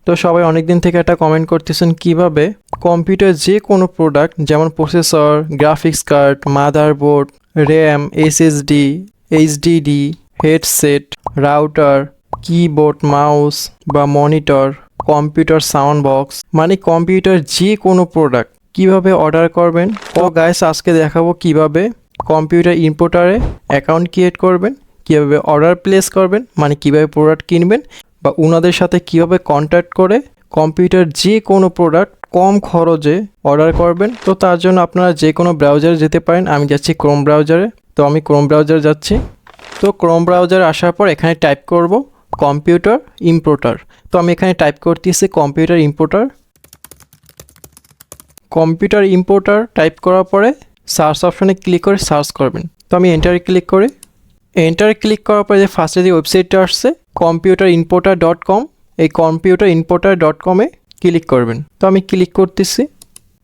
তো সবাই অনেক দিন থেকে একটা কমেন্ট করতেছেন কিভাবে কম্পিউটার যে কোনো প্রোডাক্ট যেমন processor, graphics card, motherboard, RAM, SSD, HDD, headset, router, keyboard, mouse বা মনিটর, কম্পিউটার সাউন্ড বক্স মানে কম্পিউটার যে কোনো প্রোডাক্ট কিভাবে অর্ডার করবেন। তো গাইস আজকে দেখাবো কিভাবে কম্পিউটার ইম্পোর্টারে অ্যাকাউন্ট ক্রিয়েট করবেন, কিভাবে অর্ডার প্লেস করবেন মানে কিভাবে প্রোডাক্ট কিনবেন বা ওনাদের সাথে কিভাবে কন্ট্যাক্ট করে কম্পিউটার যে কোনো প্রোডাক্ট কম খরচে অর্ডার করবেন। তো তার জন্য আপনারা যে কোনো ব্রাউজারে যেতে পারেন। আমি যাচ্ছি ক্রোম ব্রাউজারে, তো আমি ক্রোম ব্রাউজারে যাচ্ছি। তো ক্রোম ব্রাউজারে আসার পর এখানে টাইপ করব কম্পিউটার ইম্পোর্টার। তো আমি এখানে টাইপ করতেছি computer importer. Computer importer type করার পরে সার্চ অপশনে ক্লিক করে সার্চ করবেন। তো আমি এন্টারে ক্লিক করে এন্টারে ক্লিক করার পরে যে ফার্স্টে যে ওয়েবসাইটটা আসছে computerimporter.com, এই computerimporter.com-এ ক্লিক করবেন। তো আমি ক্লিক করতেছি।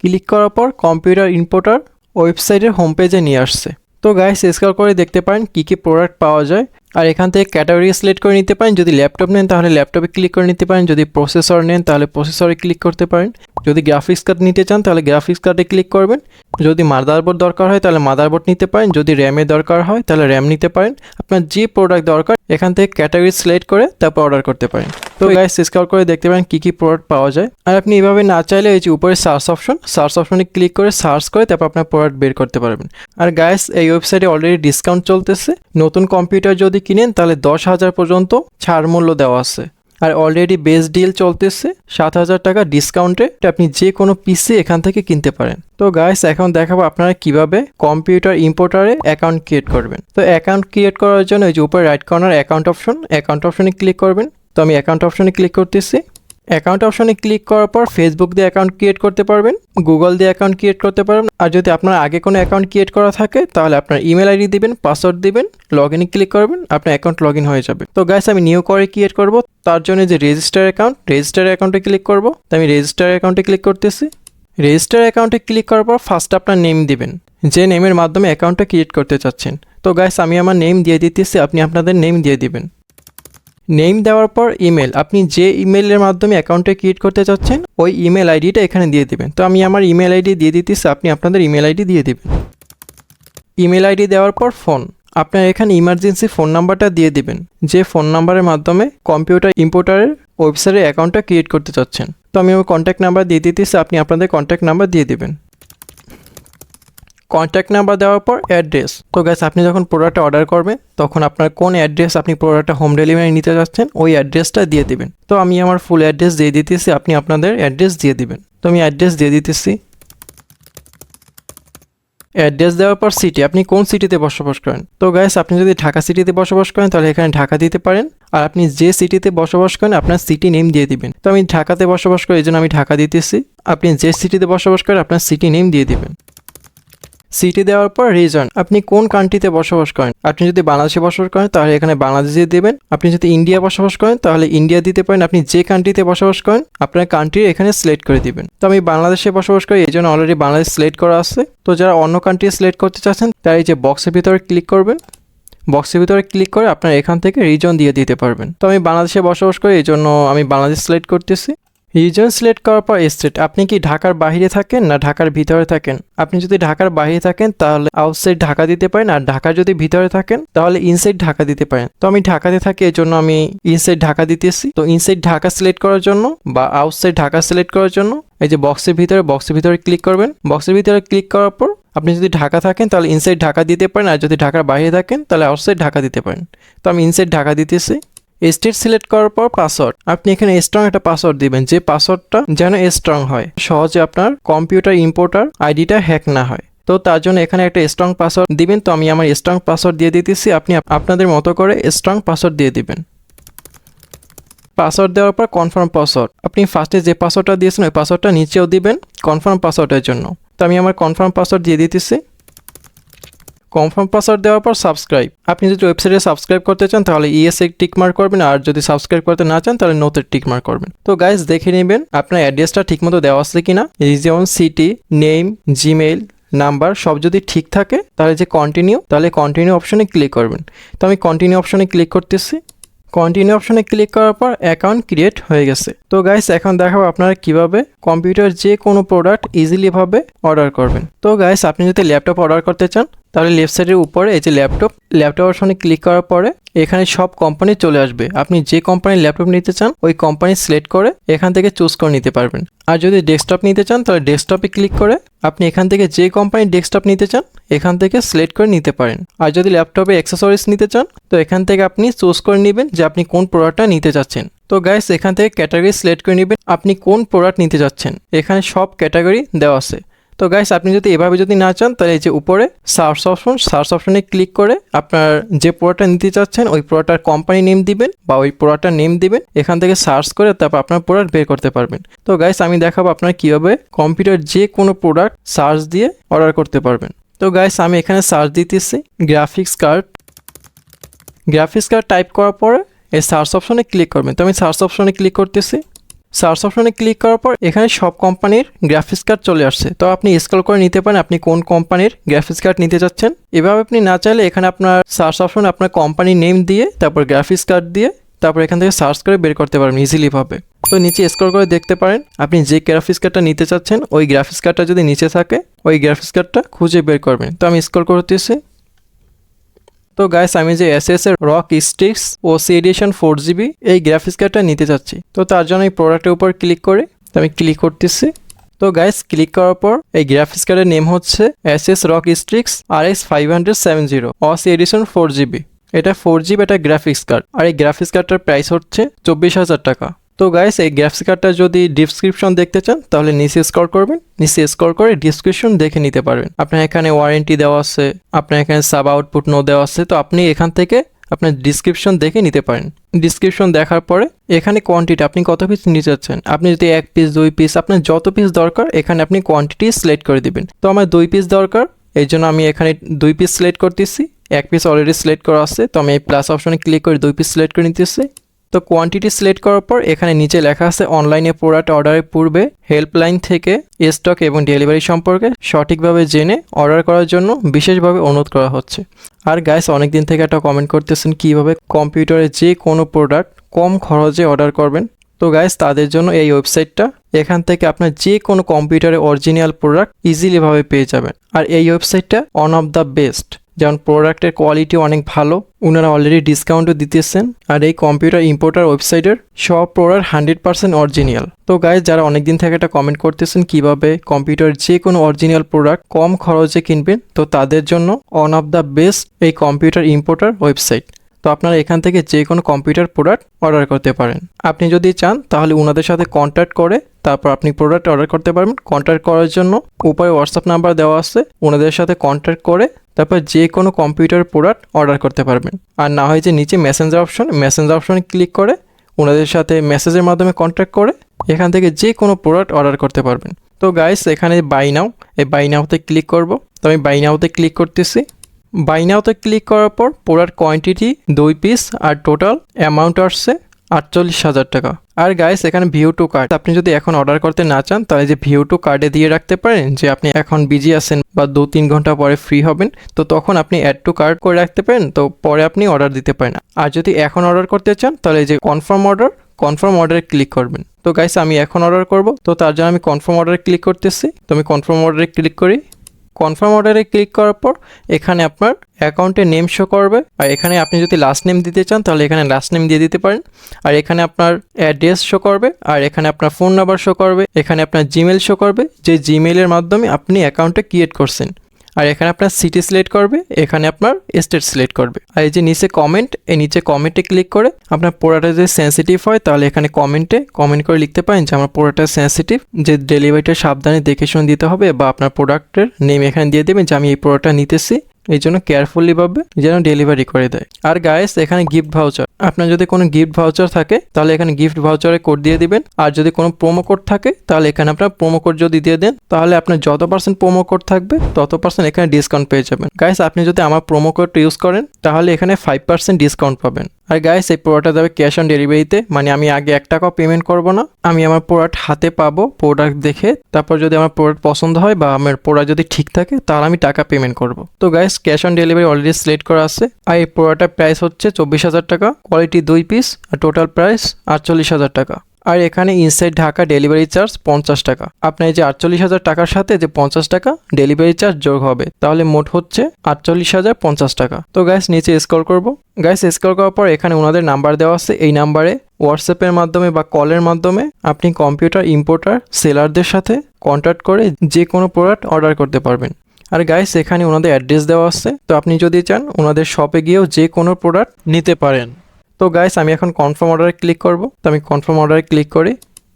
ক্লিক করার পর কম্পিউটার ইম্পোর্টার ওয়েবসাইটের হোম পেজে নিয়ে আসছে। তো গাইস স্ক্রল করে দেখতে পারেন কী কী প্রোডাক্ট পাওয়া যায়, আর এখান থেকে ক্যাটাগরি সিলেক্ট করে নিতে পারেন। যদি ল্যাপটপ নেন তাহলে ল্যাপটপে ক্লিক করে নিতে পারেন, যদি প্রসেসর নেন তাহলে প্রসেসরে ক্লিক করতে পারেন, যদি গ্রাফিক্স কার্ড নিতে চান তাহলে গ্রাফিক্স কার্ডে ক্লিক করবেন, যদি মাদারবোর্ড দরকার হয় তাহলে মাদারবোর্ড নিতে পারেন, যদি র্যামের দরকার হয় তাহলে র্যাম নিতে পারেন। আপনার যে প্রোডাক্ট দরকার এখান থেকে ক্যাটাগরি সিলেক্ট করে তারপর অর্ডার করতে পারেন। তো গাইস স্ক্রল করে দেখতে পারেন কী কী প্রোডাক্ট পাওয়া যায়। আর আপনি এভাবে না চাইলে এই যে উপরে সার্চ অপশনে ক্লিক করে সার্চ করে তারপর আপনার প্রোডাক্ট বের করতে পারবেন। আর গাইস এই ওয়েবসাইটে অলরেডি ডিসকাউন্ট চলতেছে। নতুন কম্পিউটার যদি কিনেন তাহলে 10,000 পর্যন্ত ছাড় মূল্য দেওয়া আছে। আর অলরেডি বেস্ট ডিল চলতেছে, 7,000 টাকা ডিসকাউন্টে আপনি যে কোনো পিসি এখান থেকে কিনতে পারেন। তো গাইস এখন দেখাবো আপনারা কিভাবে কম্পিউটার ইম্পোর্টারে অ্যাকাউন্ট ক্রিয়েট করবেন। তো অ্যাকাউন্ট ক্রিয়েট করার জন্য এই যে উপরে রাইট কর্নার অ্যাকাউন্ট অপশনে ক্লিক করবেন। তো আমি অ্যাকাউন্ট অপশনে ক্লিক করতেছি। অ্যাকাউন্ট অপশনে ক্লিক করার পর ফেসবুক দিয়ে অ্যাকাউন্ট ক্রিয়েট করতে পারবেন, গুগল দিয়ে অ্যাকাউন্ট ক্রিয়েট করতে পারবেন। আর যদি আপনার আগে কোনো অ্যাকাউন্ট ক্রিয়েট করা থাকে তাহলে আপনার ইমেল আইডি দিবেন, পাসওয়ার্ড দিবেন, লগ ইনে ক্লিক করবেন, আপনার অ্যাকাউন্ট লগ ইন হয়ে যাবে। তো গাইস আমি নিউ করে ক্রিয়েট করব, তার জন্য যে রেজিস্টার অ্যাকাউন্টে ক্লিক করব। তো আমি রেজিস্টার অ্যাকাউন্টে ক্লিক করতেছি। রেজিস্টার অ্যাকাউন্টে ক্লিক করার পর ফার্স্ট আপনার নেম দিবেন, যে নেমের মাধ্যমে অ্যাকাউন্টটা ক্রিয়েট করতে চাচ্ছেন। তো গাইস আমি আমার নেম দিয়ে দিতেছি, আপনি আপনাদের নেম দিয়ে দিবেন। নেম দেওয়ার পর ইমেল, আপনি যে ইমেলের মাধ্যমে অ্যাকাউন্টে ক্রিয়েট করতে চাচ্ছেন ওই ইমেল আইডিটা এখানে দিয়ে দিবেন। তো আমি আমার ইমেল আইডি দিয়ে দিতেছি, আপনি আপনাদের ইমেল আইডি দিয়ে দিবেন। ইমেল আইডি দেওয়ার পর ফোন, আপনার এখানে ইমার্জেন্সি ফোন নাম্বারটা দিয়ে দিবেন, যে ফোন নাম্বারের মাধ্যমে কম্পিউটার ইম্পোর্টারের ওয়েবসাইটে অ্যাকাউন্টটা ক্রিয়েট করতে চাচ্ছেন। তো আমি আমার কন্ট্যাক্ট নাম্বার দিয়ে দিতেছি, আপনি আপনাদের কন্ট্যাক্ট নাম্বার দিয়ে দিবেন। কন্ট্যাক্ট নাম্বার দেওয়ার পর অ্যাড্রেস। তো গাইস আপনি যখন প্রোডাক্টটা অর্ডার করবেন তখন আপনার কোন অ্যাড্রেস আপনি প্রোডাক্টটা হোম ডেলিভারি নিতে যাচ্ছেন ওই অ্যাড্রেসটা দিয়ে দিবেন। তো আমি আমার ফুল অ্যাড্রেস দিয়ে দিতেছি, আপনি আপনাদের অ্যাড্রেস দিয়ে দিবেন। তো আমি অ্যাড্রেস দিয়ে দিতেছি। অ্যাড্রেস দেওয়ার পর সিটি, আপনি কোন সিটিতে বসবাস করেন। তো গাইস আপনি যদি ঢাকা সিটিতে বসবাস করেন তাহলে এখানে ঢাকা দিতে পারেন, আর আপনি যে সিটিতে বসবাস করেন আপনার সিটি নেম দিয়ে দিবেন। তো আমি ঢাকাতে বসবাস করি এই জন্য আমি ঢাকা দিতেছি, আপনি যে সিটিতে বসবাস করেন আপনার সিটি নেম দিয়ে দিবেন। সিটি দেওয়ার পর রিজন, আপনি কোন কান্ট্রিতে বসবাস করেন। আপনি যদি বাংলাদেশে বসবাস করেন তাহলে এখানে বাংলাদেশ দিয়ে দেবেন, আপনি যদি ইন্ডিয়া বসবাস করেন তাহলে ইন্ডিয়া দিতে পারেন। আপনি যে কান্ট্রিতে বসবাস করেন আপনার কান্ট্রি এখানে সিলেক্ট করে দিবেন। তো আমি বাংলাদেশে বসবাস করি এই জন্য অলরেডি বাংলাদেশ সিলেক্ট করা আছে। তো যারা অন্য কান্ট্রি সিলেক্ট করতে চাচ্ছেন তারা এই যে বক্সের ভিতরে ক্লিক করবেন, বক্সের ভিতরে ক্লিক করে আপনার এখান থেকে রিজন দিয়ে দিতে পারবেন। তো আমি বাংলাদেশে বসবাস করি এই জন্য আমি বাংলাদেশ সিলেক্ট করতেছি। রিজন সিলেক্ট করার পর স্টেট, আপনি কি ঢাকার বাইরে থাকেন না ঢাকার ভিতরে থাকেন। আপনি যদি ঢাকার বাইরে থাকেন তাহলে আউটসাইড ঢাকা দিতে পারেন, আর ঢাকা যদি ভিতরে থাকেন তাহলে ইনসাইড ঢাকা দিতে পারেন। তো আমি ঢাকাতে থাকি এই জন্য আমি ইনসাইড ঢাকা দিতেছি। তো ইনসাইড ঢাকা সিলেক্ট করার জন্য বা আউটসাইড ঢাকা সিলেক্ট করার জন্য এই যে বক্সের ভিতরে ক্লিক করবেন। বক্সের ভিতরে ক্লিক করার পর আপনি যদি ঢাকা থাকেন তাহলে ইনসাইড ঢাকা দিতে পারেন, আর যদি ঢাকার বাইরে থাকেন তাহলে আউটসাইড ঢাকা দিতে পারেন। তো আমি ইনসাইড ঢাকা দিতেছি। স্টেট সিলেক্ট করার পর পাসওয়ার্ড, আপনি এখানে স্ট্রং একটা পাসওয়ার্ড দিবেন, যে পাসওয়ার্ডটা যেন স্ট্রং হয়, সহজে আপনার কম্পিউটার ইম্পোর্টার আইডিটা হ্যাক না হয়। তো তার জন্য এখানে একটা স্ট্রং পাসওয়ার্ড দিবেন। তো আমি আমার স্ট্রং পাসওয়ার্ড দিয়ে দিতেছি, আপনি আপনাদের মতো করে স্ট্রং পাসওয়ার্ড দিয়ে দিবেন। পাসওয়ার্ড দেওয়ার পর কনফার্ম পাসওয়ার্ড, আপনি ফার্স্টে যে পাসওয়ার্ডটা দিয়েছেন ওই পাসওয়ার্ডটা নিচেও দিবেন কনফার্ম পাসওয়ার্ডের জন্য। তো আমি আমার কনফার্ম পাসওয়ার্ড দিয়ে দিতেছি। কনফার্ম পাসওয়ার্ড দেওয়ার পর সাবস্ক্রাইব, আপনি যদি ওয়েবসাইটে সাবস্ক্রাইব করতে চান তাহলে ইএসএ টিক মার্ক করবেন, আর যদি সাবস্ক্রাইব করতে না চান তাহলে নোতে টিক মার্ক করবেন। তো গাইস দেখে নেবেন আপনার অ্যাড্রেসটা ঠিকমতো দেওয়া আছে কিনা, reason, city, name, Gmail, number সব যদি ঠিক থাকে তাহলে যে কন্টিনিউ, তাহলে কন্টিনিউ অপশনে ক্লিক করবেন। তো আমি কন্টিনিউ অপশনে ক্লিক করতেছি। কন্টিনিউ অপশনে ক্লিক করার পর অ্যাকাউন্ট ক্রিয়েট হয়ে গেছে। তো গাইস এখন দেখাবো আপনারা কিভাবে কম্পিউটার যে কোনো প্রোডাক্ট ইজিলি ভাবে অর্ডার করবেন। তো গাইস আপনি যদি ল্যাপটপ অর্ডার করতে চান তাহলে লেফট সাইডের উপরে এই যে ল্যাপটপ অপশনে ক্লিক করার পরে এখানে সব কোম্পানি চলে আসবে। আপনি যে কোম্পানির ল্যাপটপ নিতে চান ওই কোম্পানি সিলেক্ট করে এখান থেকে চুজ করে নিতে পারবেন। আর যদি ডেস্কটপ নিতে চান তাহলে ডেস্কটপে ক্লিক করে আপনি এখান থেকে যে কোম্পানির ডেস্কটপ নিতে চান এখান থেকে সিলেক্ট করে নিতে পারেন। আর যদি ল্যাপটপে অ্যাক্সেসরিজ নিতে চান তো এখান থেকে আপনি চুজ করে নেবেন যে আপনি কোন প্রোডাক্টটা নিতে চাচ্ছেন। তো গাইস এখান থেকে ক্যাটাগরি সিলেক্ট করে নেবেন আপনি কোন প্রোডাক্ট নিতে চাচ্ছেন। এখানে সব ক্যাটাগরি দেওয়া আছে। তো গাইস আপনি যদি এভাবে যদি না চান তাহলে এই যে উপরে সার্চ অপশনে ক্লিক করে আপনার যে প্রোডাক্টটা নিতে চাচ্ছেন ওই প্রোডাক্টটার কোম্পানি নেম দিবেন বা ওই প্রোডাক্টটার নেম দিবেন, এখান থেকে সার্চ করে তারপর আপনার প্রোডাক্ট বের করতে পারবেন। তো গাইস আমি দেখাবো আপনারা কীভাবে কম্পিউটার যে কোনো প্রোডাক্ট সার্চ দিয়ে অর্ডার করতে পারবেন। তো গাইস আমি এখানে সার্চ দিতেছি গ্রাফিক্স কার্ড টাইপ করার পরে এই সার্চ অপশনে ক্লিক করবেন। তো আমি সার্চ অপশনে ক্লিক করতেছি। সার্চ অপশনে ক্লিক করার পর এখানে সব কোম্পানির গ্রাফিক্স কার্ড চলে আসছে। তো আপনি স্ক্রল করে নিতে পারেন আপনি কোন কোম্পানির গ্রাফিক্স কার্ড নিতে চাচ্ছেন। এভাবে আপনি না চাইলে এখানে আপনার সার্চ অপশনে আপনার কোম্পানির নেম দিয়ে তারপর গ্রাফিক্স কার্ড দিয়ে তারপর এখান থেকে সার্চ করে বের করতে পারবেন ইজিলি ভাবে। তো নিচে স্ক্রল করে দেখতে পারেন আপনি যে গ্রাফিক্স কার্ডটা নিতে চাচ্ছেন ওই গ্রাফিক্স কার্ডটা যদি নিচে থাকে ওই গ্রাফিক্স কার্ডটা খুঁজে বের করবেন। তো আমি স্ক্রল করতেছি। তো গাইস আমি যে এসএস এর rock sticks OC edition 4GB এই গ্রাফিক্স কার্ডটা নিতে চাচ্ছি। তো তার জন্য এই প্রোডাক্টের উপর ক্লিক করে তো আমি ক্লিক করতেছি। তো গাইস ক্লিক করার পর এই গ্রাফিক্স কার্ডের নেম হচ্ছে SS rock sticks RX 570 OC edition 4GB। এটা 4GB একটা গ্রাফিক্স কার্ড আর এই গ্রাফিক্স কার্ডটার প্রাইস হচ্ছে 24,000 টাকা। তো গাইস এই গ্রাফিক্স কার্ডটা যদি ডেসক্রিপশন দেখতে চান তাহলে নিচে স্ক্রল করবেন, নিচে স্ক্রল করে ডেসক্রিপশন দেখে নিতে পারবেন। আপনার এখানে ওয়ারেন্টি দেওয়া আছে, আপনার এখানে সাব আউটপুট নো দেওয়া আছে। তো আপনি এখান থেকে আপনার ডেসক্রিপশন দেখে নিতে পারেন। ডেসক্রিপশন দেখার পরে এখানে কোয়ান্টিটি আপনি কত পিস নিতে চাচ্ছেন, আপনি যদি 1 পিস 2 পিস আপনার যত পিস দরকার এখানে আপনি কোয়ান্টিটি সিলেক্ট করে দিবেন। তো আমার 2 পিস দরকার এই জন্য আমি এখানে 2 পিস সিলেক্ট করতেছি। 1 পিস অলরেডি সিলেক্ট করা আছে তো আমি এই প্লাস অপশনে ক্লিক করে 2 পিস সিলেক্ট করে নিতেছি। তো কোয়ান্টিটি সিলেক্ট করার পর এখানে নিচে লেখা আছে অনলাইনে প্রোডাক্ট অর্ডারের পূর্বে হেল্পলাইন থেকে স্টক এবং ডেলিভারি সম্পর্কে সঠিকভাবে জেনে অর্ডার করার জন্য বিশেষভাবে অনুরোধ করা হচ্ছে। আর গাইস অনেকদিন থেকে একটা কমেন্ট করতেছেন কিভাবে কম্পিউটারে যে কোনো প্রোডাক্ট কম খরচে অর্ডার করবেন। তো গাইস তাদের জন্য এই ওয়েবসাইটটা, এখান থেকে আপনার যে কোনো কম্পিউটারে অরিজিনাল প্রোডাক্ট ইজিলিভাবে পেয়ে যাবেন। আর এই ওয়েবসাইটটা ওয়ান অফ দ্য বেস্ট, যেমন প্রোডাক্টের কোয়ালিটি অনেক ভালো, ওনারা অলরেডি ডিসকাউন্টও দিতেছেন। আর এই কম্পিউটার ইম্পোর্টার ওয়েবসাইটের সব প্রোডাক্ট 100% অরিজিনাল। তো গাইজ যারা অনেকদিন থেকে একটা কমেন্ট করতেছেন কিভাবে কম্পিউটার যে কোনো অরিজিনাল প্রোডাক্ট কম খরচে কিনবেন, তো তাদের জন্য ওয়ান অফ দ্য বেস্ট এই কম্পিউটার ইম্পোর্টার ওয়েবসাইট। তো আপনারা এখান থেকে যে কোনো কম্পিউটার প্রোডাক্ট অর্ডার করতে পারেন। আপনি যদি চান তাহলে ওনাদের সাথে কন্ট্যাক্ট করে তারপর আপনি প্রোডাক্ট অর্ডার করতে পারবেন। কন্ট্যাক্ট করার জন্য উপরে হোয়াটসঅ্যাপ নাম্বার দেওয়া আছে, ওনাদের সাথে কন্ট্যাক্ট করে তারপর যে কোনো কম্পিউটার প্রোডাক্ট অর্ডার করতে পারবেন। আর না হয় যে নিচে মেসেঞ্জার অপশনে ক্লিক করে ওনাদের সাথে মেসেজের মাধ্যমে কন্ট্যাক্ট করে এখান থেকে যে কোনো প্রোডাক্ট অর্ডার করতে পারবেন। তো গাইস এখানে বাই নাও, এই বাই নাওতে ক্লিক করব। তো আমি বাই নাওতে ক্লিক করতেছি। বাই নাওতে ক্লিক করার পর প্রোডাক্ট কোয়ান্টিটি 2 পিস আর টোটাল অ্যামাউন্ট আসছে 48,000 টাকা। আর গাইস এখানে ভিউ টু কার্ড, আপনি যদি এখন অর্ডার করতে না চান তাহলে যে ভিউ টু কার্ডে দিয়ে রাখতে পারেন যে আপনি এখন বিজি আছেন বা 2-3 ঘন্টা পরে ফ্রি হবেন, তো তখন আপনি অ্যাড টু কার্ড করে রাখতে পারেন, তো পরে আপনি অর্ডার দিতে পারেন। আর যদি এখন অর্ডার করতে চান তাহলে যে কনফার্ম অর্ডারে ক্লিক করবেন। তো গাইস আমি এখন অর্ডার করব, তো তার জন্য আমি কনফার্ম অর্ডারে ক্লিক করতেছি। তো আমি কনফার্ম অর্ডারে ক্লিক করি। কনফার্ম অর্ডারে ক্লিক করার পর এখানে আপনার অ্যাকাউন্টের নেম শো করবে। আর এখানে আপনি যদি লাস্ট নেম দিতে চান তাহলে এখানে লাস্ট নেম দিয়ে দিতে পারেন। আর এখানে আপনার অ্যাড্রেস শো করবে, আর এখানে আপনার ফোন নাম্বার শো করবে, এখানে আপনার জিমেল শো করবে যে জিমেলের মাধ্যমে আপনি অ্যাকাউন্টটা ক্রিয়েট করছেন। আর এখানে আপনার সিটি সিলেক্ট করবে, এখানে আপনার স্টেট সিলেক্ট করবে। আর এই যে নিচে কমেন্ট, এই নিচে কমেন্টে ক্লিক করে আপনার প্রোডাক্টটা যদি সেন্সিটিভ হয় তাহলে এখানে কমেন্ট করে লিখতে পারেন যে আমার প্রোডাক্টটা সেন্সিটিভ, যে ডেলিভারিটা সাবধানে দেখে শুনে দিতে হবে, বা আপনার প্রোডাক্টের নেম এখানে দিয়ে দেবেন যে আমি এই প্রোডাক্টটা নিতেছি, এই জন্য কেয়ারফুলি ভাবে যেন ডেলিভারি করে দেয়। আর গাইস এখানে গিফট ভাউচার, আপনার যদি কোনো গিফট ভাউচার থাকে তাহলে এখানে গিফট ভাউচারে কোড দিয়ে দিবেন। আর যদি কোনো প্রোমো কোড থাকে তাহলে এখানে আপনার প্রোমো কোড যদি দিয়ে দেন তাহলে আপনার যত % প্রোমো কোড থাকবে তত % এখানে ডিসকাউন্ট পেয়ে যাবেন। গাইস আপনি যদি আমার প্রোমো কোড ইউজ করেন তাহলে এখানে 5% ডিসকাউন্ট পাবেন। আর গাইস এই প্রোডাক্টটা যাবে ক্যাশ অন ডেলিভারিতে, মানে আমি আগে 1 টাকাও পেমেন্ট করব না, আমি আমার প্রোডাক্ট হাতে পাবো, প্রোডাক্ট দেখে তারপর যদি আমার প্রোডাক্ট পছন্দ হয় বা আমার প্রোডাক্ট যদি ঠিক থাকে তাহলে আমি টাকা পেমেন্ট করব। তো guys cash on delivery already select করা আছে। আর এই প্রোডাক্টের প্রাইস হচ্ছে 24,000 টাকা। কোয়ালিটি 2 পিস আর টোটাল প্রাইস 48,000 টাকা। আর এখানে ইনসাইড ঢাকা ডেলিভারি চার্জ 50 টাকা। আপনার এই যে 48,000 টাকার সাথে যে 50 টাকা ডেলিভারি চার্জ যোগ হবে, তাহলে মোট হচ্ছে 48,050 টাকা। তো গাইস নিচে স্ক্রল করব। গাইস স্ক্রল করার পর এখানে ওনাদের নাম্বার দেওয়া আছে। এই নাম্বারে হোয়াটসঅ্যাপের মাধ্যমে বা কলের মাধ্যমে আপনি কম্পিউটার ইম্পোর্টার সেলারদের সাথে কন্ট্যাক্ট করে যে কোনো প্রোডাক্ট অর্ডার করতে পারবেন। আর গাইস এখানে ওনাদের অ্যাড্রেস দেওয়া আছে, তো আপনি যদি চান ওনাদের শপে গিয়েও যে কোনো প্রোডাক্ট নিতে পারেন। তো গাইস আমি এখন কনফার্ম অর্ডারে ক্লিক করব। তো আমি কনফার্ম অর্ডারে ক্লিক করি।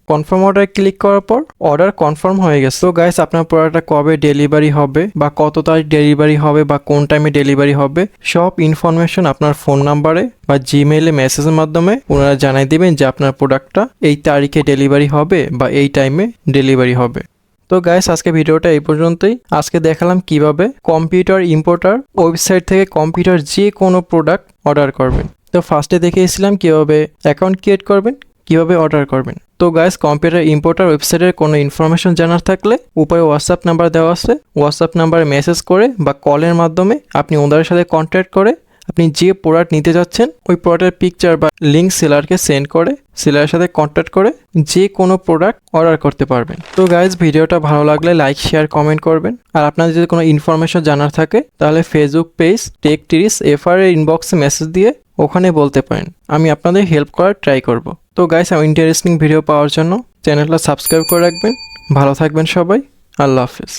কনফার্ম অর্ডারে ক্লিক করার পর অর্ডার কনফার্ম হয়ে গেছে। তো গাইস আপনার প্রোডাক্টটা কবে ডেলিভারি হবে বা কত তারিখ ডেলিভারি হবে বা কোন টাইমে ডেলিভারি হবে সব ইনফরমেশন আপনার ফোন নাম্বারে বা জিমেইলে মেসেজের মাধ্যমে ওনারা জানাই দিবেন যে আপনার প্রোডাক্টটা এই তারিখে ডেলিভারি হবে বা এই টাইমে ডেলিভারি হবে। তো গাইস আজকে ভিডিওটা এই পর্যন্তই। আজকে দেখালাম কিভাবে কম্পিউটার ইম্পোর্টার ওয়েবসাইট থেকে কম্পিউটার যে কোনো প্রোডাক্ট অর্ডার করবেন। তো ফার্স্টে দেখিয়েছিলাম কিভাবে অ্যাকাউন্ট ক্রিয়েট করবেন, কিভাবে অর্ডার করবেন। তো গাইস কম্পিউটার ইম্পোর্টার ওয়েবসাইটের কোনো ইনফরমেশন জানার থাকলে উপরে হোয়াটসঅ্যাপ নাম্বার দেওয়া আছে, হোয়াটসঅ্যাপ নাম্বারে মেসেজ করে বা কলের মাধ্যমে আপনি ওনাদের সাথে কন্ট্যাক্ট করে আপনি যে প্রোডাক্ট নিতে যাচ্ছেন ওই প্রোডাক্টের পিকচার বা লিঙ্ক সেলারকে সেন্ড করে সেলারের সাথে কন্ট্যাক্ট করে যে কোনো প্রোডাক্ট অর্ডার করতে পারবেন। তো গাইজ ভিডিওটা ভালো লাগলে লাইক শেয়ার কমেন্ট করবেন। আর আপনাদের যদি কোনো ইনফরমেশন জানার থাকে তাহলে ফেসবুক পেজ টেক30 FR এর ইনবক্সে মেসেজ দিয়ে ওখানে বলতে পারেন, আমি আপনাদের হেল্প করার ট্রাই করব। তো গাইজ ইন্টারেস্টিং ভিডিও পাওয়ার জন্য চ্যানেলটা সাবস্ক্রাইব করে রাখবেন। ভালো থাকবেন সবাই, আল্লাহ হাফেজ।